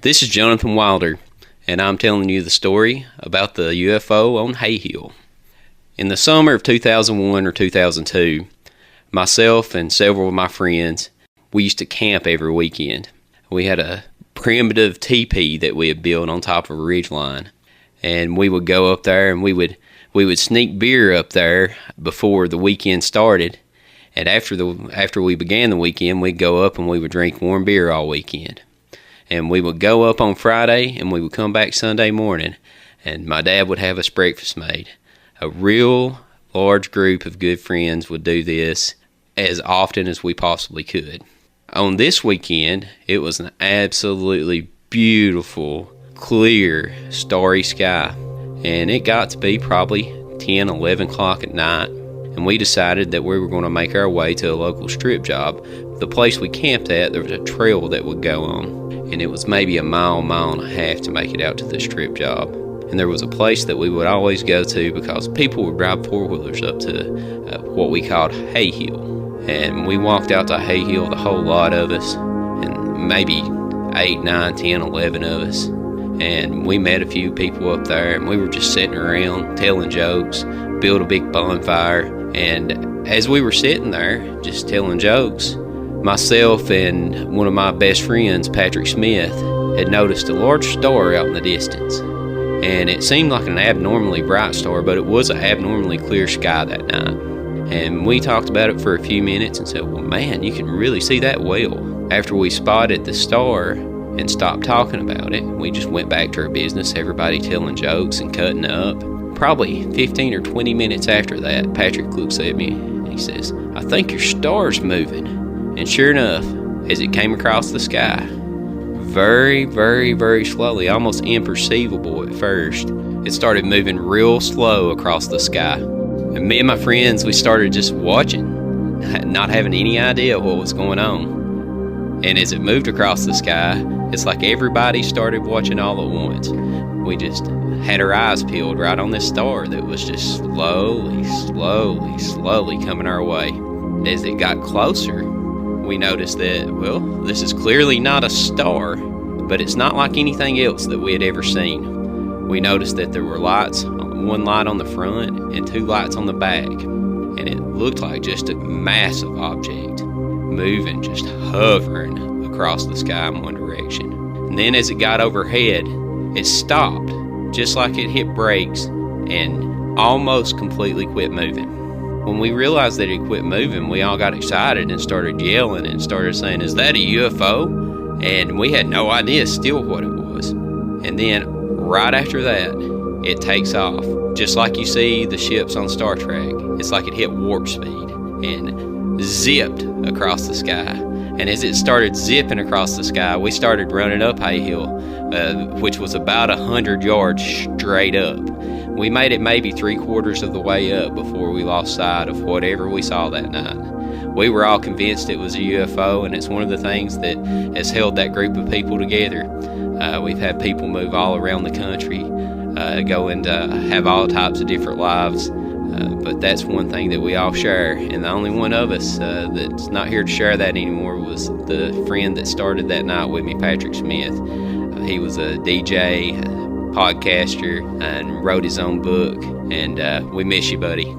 This is Jonathan Wilder, and I'm telling you the story about the UFO on Hite Hill. In the summer of 2001 or 2002, myself and several of my friends, we used to camp every weekend. We had a primitive teepee that we had built on top of a ridgeline, and we would go up there and we would sneak beer up there before the weekend started. And after we began the weekend, we'd go up and we would drink warm beer all weekend. And we would go up on Friday, and we would come back Sunday morning, and my dad would have us breakfast made. A real large group of good friends would do this as often as we possibly could. On this weekend, it was an absolutely beautiful, clear, starry sky, and it got to be probably 10, 11 o'clock at night, and we decided that we were going to make our way to a local strip job. The place we camped at, there was a trail that would go on, and it was maybe a mile and a half to make it out to the strip job. And there was a place that we would always go to because people would drive four-wheelers up to what we called Hite Hill. And we walked out to Hite Hill, the whole lot of us, and maybe 8, 9, 10, 11 of us. And we met a few people up there, and we were just sitting around telling jokes, built a big bonfire. And as we were sitting there just telling jokes, myself and one of my best friends, Patrick Smith, had noticed a large star out in the distance. And it seemed like an abnormally bright star, but it was an abnormally clear sky that night. And we talked about it for a few minutes and said, well, man, you can really see that well. After we spotted the star and stopped talking about it, we just went back to our business, everybody telling jokes and cutting up. Probably 15 or 20 minutes after that, Patrick looks at me and he says, I think your star's moving. And sure enough, as it came across the sky, very, very, very slowly, almost imperceivable at first, it started moving real slow across the sky. And me and my friends, we started just watching, not having any idea what was going on. And as it moved across the sky, it's like everybody started watching all at once. We just had our eyes peeled right on this star that was just slowly coming our way. As it got closer, we noticed that, well, this is clearly not a star, but it's not like anything else that we had ever seen. We noticed that there were lights, one light on the front and 2 lights on the back, and it looked like just a massive object moving, just hovering across the sky in one direction. And then as it got overhead, it stopped, just like it hit brakes, and almost completely quit moving. When we realized that it quit moving, we all got excited and started yelling and started saying, is that a UFO? And we had no idea still what it was. And then right after that, it takes off. Just like you see the ships on Star Trek. It's like it hit warp speed and zipped across the sky. And as it started zipping across the sky, we started running up Hite Hill, which was about 100 yards straight up. We made it maybe 3/4 of the way up before we lost sight of whatever we saw that night. We were all convinced it was a UFO, and it's one of the things that has held that group of people together. We've had people move all around the country, go and have all types of different lives, but that's one thing that we all share. And the only one of us that's not here to share that anymore was the friend that started that night with me, Patrick Smith. He was a DJ, podcaster, and wrote his own book, and we miss you, buddy.